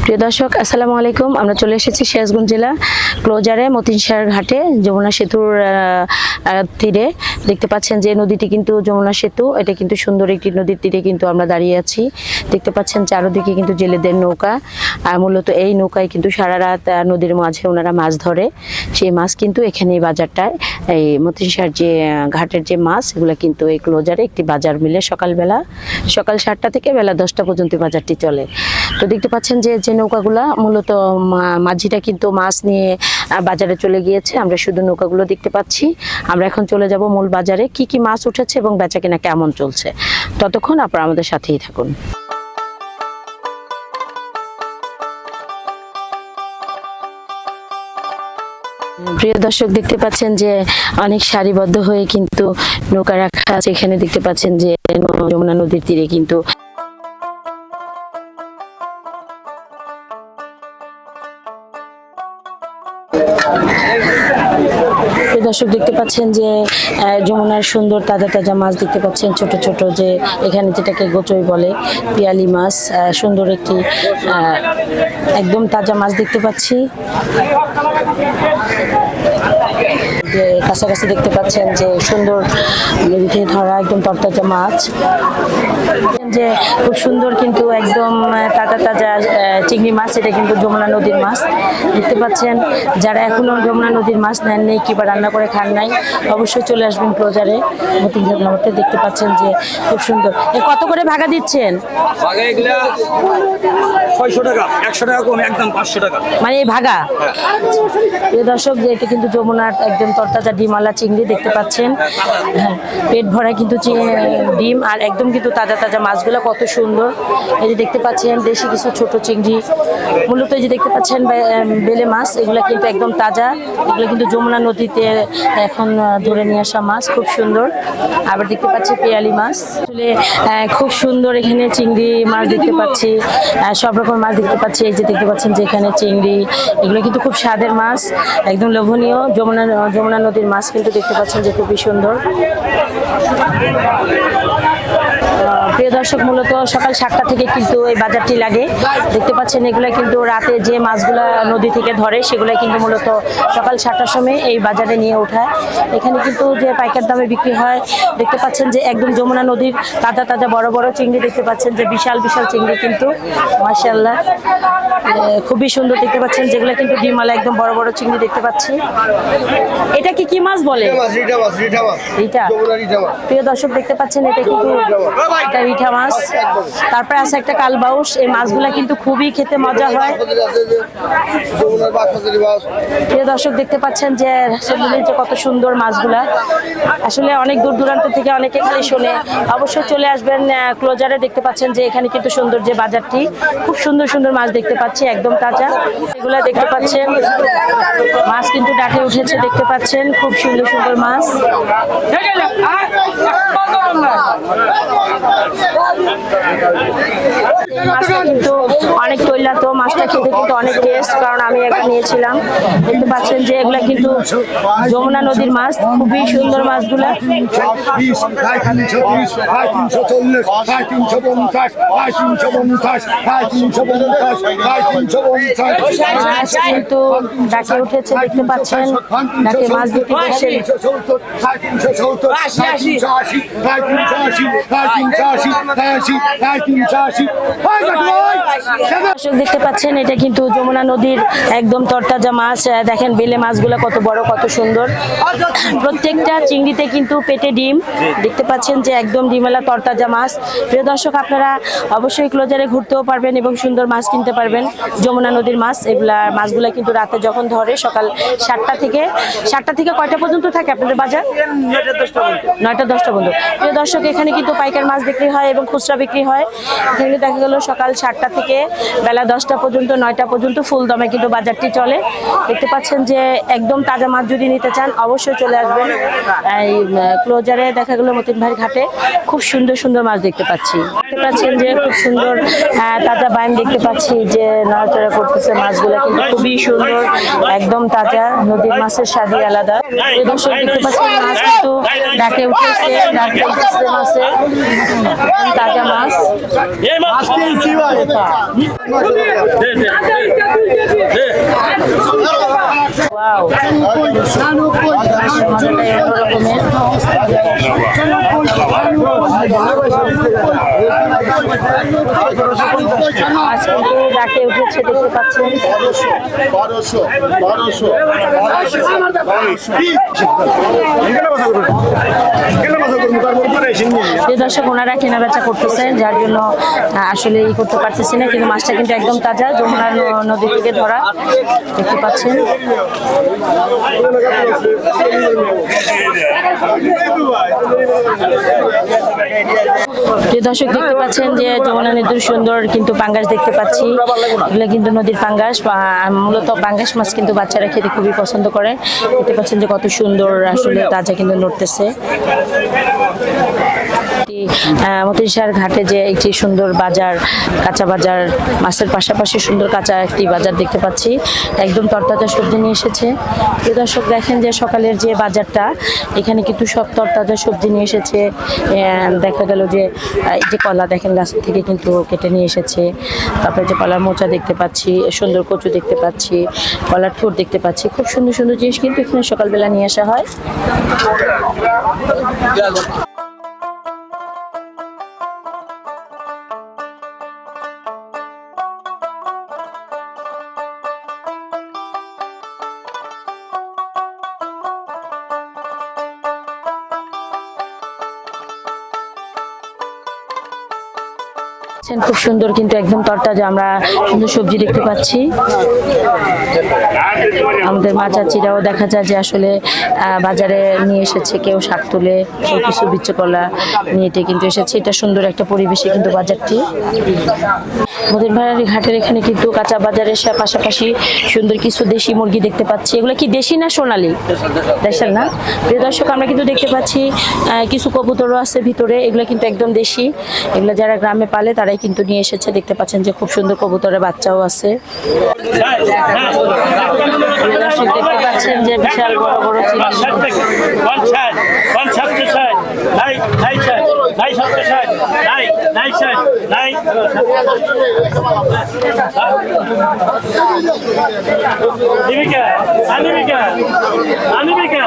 প্রিয় দর্শক আসসালামু আলাইকুম। আমরা চলে এসেছি সিরাজগঞ্জ জেলা ক্লোজারে মতিনসার ঘাটে যমুনা সেতুর তীরে। দেখতে পাচ্ছেন যে নদীটি কিন্তু যমুনা সেতু, এটা কিন্তু সুন্দর একটি নদীর তীরে কিন্তু আমরা দাঁড়িয়ে আছি। দেখতে পাচ্ছেন চারদিকে কিন্তু জেলেদের নৌকা, আর মূলত এই নৌকায় কিন্তু সারা রাত নদীর মাঝে ওনারা মাছ ধরে। সেই মাছ কিন্তু এখানে এই বাজারটায়, এই মতিনসার যে ঘাটের যে মাছ, এগুলো কিন্তু এই ক্লোজারে একটি বাজার মিলে সকাল 7টা থেকে বেলা 10টা পর্যন্ত বাজারটি চলে। তো দেখতে পাচ্ছেন যে নৌকাগুলা মূলত মাঝিটা কিন্তু মাছ নিয়ে বাজারে চলে গিয়েছে। আমরা শুধু নৌকাগুলো দেখতে পাচ্ছি। আমরা এখন চলে যাব মূল বাজারে, কি কি মাছ উঠেছে এবং বেচাকেনা কেমন চলছে। ততক্ষণ আপনারা আমাদের সাথেই থাকুন। প্রিয় দর্শক দেখতে পাচ্ছেন যে অনেক সারিবদ্ধ হয়ে কিন্তু নৌকা রাখা আছে। এখানে দেখতে পাচ্ছেন যে যমুনা নদীর তীরে কিন্তু দর্শক দেখতে পাচ্ছেন যে যমুনার সুন্দর তাজা তাজা মাছ দেখতে পাচ্ছেন। ছোট ছোট যে এখানে যেটাকে গোচই বলে, পিয়ালি মাছ, সুন্দর একটি একদম তাজা মাছ দেখতে পাচ্ছি। যে কাছাকাছি দেখতে পাচ্ছেন যে সুন্দর নদীতে ধরা একদম তরতাজা মাছ, যে খুব সুন্দর কিন্তু একদম তাজা তাজা চিংড়ি মাছ। এটা কিন্তু যমুনা নদীর মাছ দেখতে পাচ্ছেন। যারা এখনো যমুনা নদীর মাছ নেননি কিংবা রান্না করে খান নাই, অবশ্যই চলে আসবেন ক্লোজারে মতিনসার ঘাটে। দেখতে পাচ্ছেন যে খুব সুন্দর। কত করে ভাগা দিচ্ছেন? 600 টাকা, 100 টাকা কম, একদম 500 টাকা। মানে এই ভাগা। এই দর্শক যে এটা কিন্তু যমুনার একদম তরতাজা ডিমওয়ালা চিংড়ি দেখতে পাচ্ছেন। হ্যাঁ, পেট ভরা কিন্তু ডিম আর একদম কিন্তু তাজা তাজা মাছগুলো কত সুন্দর। এই যে দেখতে পাচ্ছেন দেশি কিছু ছোট চিংড়ি, মূলত এই যে দেখতে পাচ্ছেন বেলে মাছ, এগুলো কিন্তু একদম তাজা। এগুলো কিন্তু যমুনা নদীতে এখন ধরে নিয়ে আসা মাছ, খুব সুন্দর। আবার দেখতে পাচ্ছি পেয়ালি মাছ, আসলে খুব সুন্দর। এখানে চিংড়ি মাছ দেখতে পাচ্ছি, সব রকম মাছ দেখতে পাচ্ছি। এই যে দেখতে পাচ্ছেন যে এখানে চিংড়ি, এগুলো কিন্তু খুব স্বাদের মাছ, একদম লোভনীয়। যমুনা নদীর মাছ কিন্তু দেখতে পাচ্ছেন যে খুবই সুন্দর। প্রিয় দর্শক, মূলত সকাল 7টা থেকে কিন্তু এই বাজারটি লাগে। দেখতে পাচ্ছেন এগুলা কিন্তু রাতে যে মাছগুলা নদী থেকে ধরে সেগুলো কিন্তু মূলত সকাল 7টার সময় এই বাজারে নিয়ে ওঠায়। এখানে কিন্তু যে পাইকার দামে বিক্রি হয়, দেখতে পাচ্ছেন যে একদম যমুনা নদীর তাজা তাজা বড় বড় চিংড়ি দেখতে পাচ্ছেন, যে বিশাল বিশাল চিংড়ি কিন্তু মাশাআল্লাহ খুবই সুন্দর দেখতে পাচ্ছেন। যেগুলো কিন্তু ডিমওয়ালা একদম বড় বড় চিংড়ি দেখতে পাচ্ছি। এটা কি মাছ বলে? রিঠা। প্রিয় দর্শক দেখতে পাচ্ছেন এটা কিন্তু রিঠা মাছ। তারপরে আছে একটা কালবাউস। এই মাছগুলা কিন্তু খুবই খেতে মজা হয়। প্রিয় দর্শক দেখতে পাচ্ছেন যে কত সুন্দর মাছগুলা। আসলে অনেক দূর দূরান্ত থেকে অনেকে খালি শোনে, অবশ্যই চলে আসবেন ক্লোজারে। দেখতে পাচ্ছেন যে এখানে কিন্তু সুন্দর যে বাজারটি, খুব সুন্দর সুন্দর মাছ দেখতে পাচ্ছি, একদম তাজা। এগুলা দেখতে পাচ্ছেন মাছ কিন্তু ডাকে উঠেছে, দেখতে পাচ্ছেন খুব সুন্দর সুন্দর মাছ। মাছটা কিন্তু অনেক তৈলাক্ত, মাছটা খেতে কিন্তু অনেক টেস্ট, কারণ আমি একবার নিয়েছিলাম। দেখতে পাচ্ছেন যে এগুলা কিন্তু যমুনা নদীর মাছ, খুবই সুন্দর মাছগুলা। মাছ কিন্তু ডাকে উঠেছে, দেখতে পাচ্ছেন ডাকে মাছ দিতে পারছেন। দেখতে পাচ্ছেন এটা কিন্তু যমুনা নদীর একদম তরতাজা মাছ। দেখেন বেলে মাছগুলো কত বড়, কত সুন্দর। প্রত্যেকটা চিংড়িতে কিন্তু পেটে ডিম, দেখতে পাচ্ছেন যে একদম ডিমেলা তরতাজা মাছ। প্রিয় দর্শক, আপনারা অবশ্যই ক্লোজারে ঘুরতেও পারবেন এবং সুন্দর মাছ কিনতে পারবেন। যমুনা নদীর মাছ, এগুলা মাছগুলা কিন্তু রাতে যখন ধরে সকাল 7টা থেকে কয়টা পর্যন্ত থাকে আপনাদের বাজার? 9টা 10টা পর্যন্ত। প্রিয় দর্শক, এখানে কিন্তু পাইকার মাছ বিক্রি হয় এবং খুচরা বিক্রি হয়। এখানে দেখা গেল সকাল 7টা থেকে বেলা 10টা পর্যন্ত, 9টা পর্যন্ত ফুল দামে কিন্তু বাজারটি চলে। দেখতে পাচ্ছেন যে একদম তাজা মাছ যদি নিতে চান অবশ্যই চলে আসবেন এই ক্লোজারে। দেখা গেল মতিন ভাইয়ের ঘাটে খুব সুন্দর সুন্দর মাছ দেখতে পাচ্ছি। দেখতে পাচ্ছেন যে খুব সুন্দর তাজা বাইম দেখতে পাচ্ছি, যে নড়াচড়া করতেছে মাছগুলো কিন্তু খুবই সুন্দর, একদম তাজা। নদীর মাছের স্বাদই আলাদা। দর্শক দেখতে পাচ্ছেন মাছ কিন্তু ডাকে উঠেছে, ডাকে উঠেছে মাছে, তাজা মাছ। ওয়াও, মজাটাই অন্যরকমের। আজ কিন্তু ডাকে উঠেছে, দেখতে পাচ্ছেন। প্রিয় দর্শক, ওনারা কেনা বেচা করতেছেন, যার জন্য আসলে ই করতে পারতেছি না, কিন্তু মাছটা কিন্তু একদম তাজা, যমুনা নদী থেকে ধরা, দেখতে পাচ্ছেন। প্রিয় দর্শক, দেখতে পাচ্ছেন যে যমুনা নদীর সুন্দর কিন্তু পাঙ্গাস দেখতে পাচ্ছি। এগুলো কিন্তু নদীর পাঙ্গাস, মূলত পাঙ্গাস মাছ কিন্তু বাচ্চারা খেতে খুবই পছন্দ করে। দেখতে পাচ্ছেন যে কত সুন্দর আসলে তাজা কিন্তু নড়তেছে। মতিরসার ঘাটে যে একটি সুন্দর বাজার, কাঁচা বাজার, মাছের পাশাপাশি সুন্দর কাঁচা একটি বাজার দেখতে পাচ্ছি। একদম তরতাজা সবজি নিয়ে এসেছে। প্রিয় দর্শক, দেখেন যে সকালের যে বাজারটা, এখানে কিন্তু সব তরতাজা সবজি নিয়ে এসেছে। দেখা গেল যে এই যে কলা দেখেন গাছের থেকে কিন্তু কেটে নিয়ে এসেছে। তারপরে যে কলার মোচা দেখতে পাচ্ছি, সুন্দর কচু দেখতে পাচ্ছি, কলার ঠোঁট দেখতে পাচ্ছি। খুব সুন্দর সুন্দর জিনিস কিন্তু এখানে সকালবেলা নিয়ে আসা হয়। খুব সুন্দর কিন্তু একদম তরতাজা আমরা সুন্দর সবজি দেখতে পাচ্ছি। আমাদের মা চাচিরাও দেখা যায় যে আসলে বাজারে নিয়ে এসেছে, কেউ শাক তুলে, কেউ কিছু বিচ্ছকলা নিয়ে কিন্তু এসেছে। এটা সুন্দর একটা পরিবেশে কিন্তু বাজারটি। মতির ভাড়ারি ঘাটের এখানে কিন্তু কাঁচা বাজারের পাশাপাশি সুন্দর কিছু দেশি মুরগি দেখতে পাচ্ছি। এগুলো কি দেশি না সোনালী? দেশাল না? প্রিয় দর্শক, আমরা কিন্তু দেখতে পাচ্ছি কিছু কবুতরও আছে ভিতরে। এগুলো কিন্তু একদম দেশি। এগুলো যারা গ্রামে পালে তারাই কিন্তু নিয়ে এসেছে। দেখতে পাচ্ছেন যে খুব সুন্দর কবুতরের বাচ্চাও আছে। দেখতে পাচ্ছেন যে বিশাল বড় বড় Anivika!